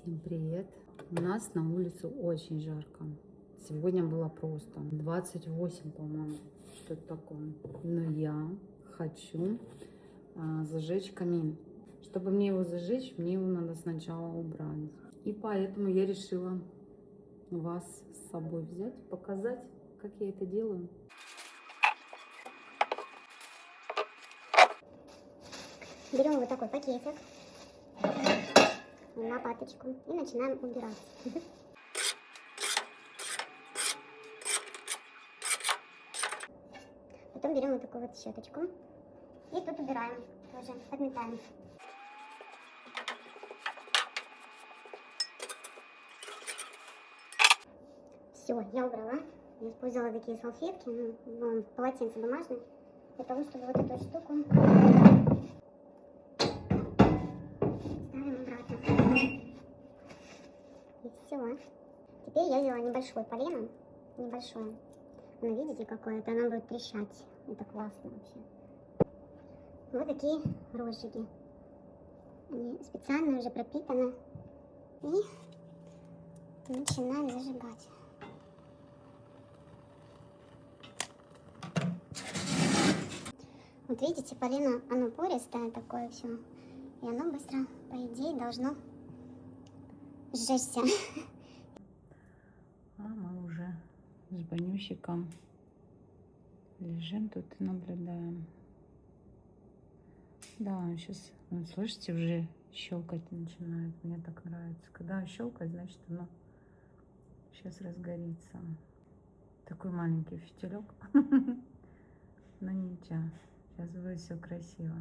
Всем привет! У нас на улице очень жарко. Сегодня было просто 28, по-моему, что-то такое. Но я хочу зажечь камин. Чтобы мне его зажечь, мне его надо сначала убрать. И поэтому я решила вас с собой взять, показать, как я это делаю. Берем вот такой пакетик, лопаточку и начинаем убирать. Потом берем вот такую вот щеточку и тут убираем, тоже подметаем. Все, я убрала. Я использовала такие салфетки, полотенце бумажное, для того, чтобы вот эту штуку ставим обратно. И все. Теперь я взяла небольшое полено, небольшое. Ну, видите, какое-то, оно будет трещать. Это классно вообще. Вот такие рожки. Они специально уже пропитаны. И начинаем зажигать. Вот видите, полено, оно пористое такое все. И оно быстро, по идее, должно сжечься. А мы уже с Банюсиком лежим тут и наблюдаем. Да, он сейчас, слышите, уже щелкать начинает. Мне так нравится. Когда он щелкает, значит, оно сейчас разгорится. Такой маленький фитилек. Но ничего, сейчас будет все красиво.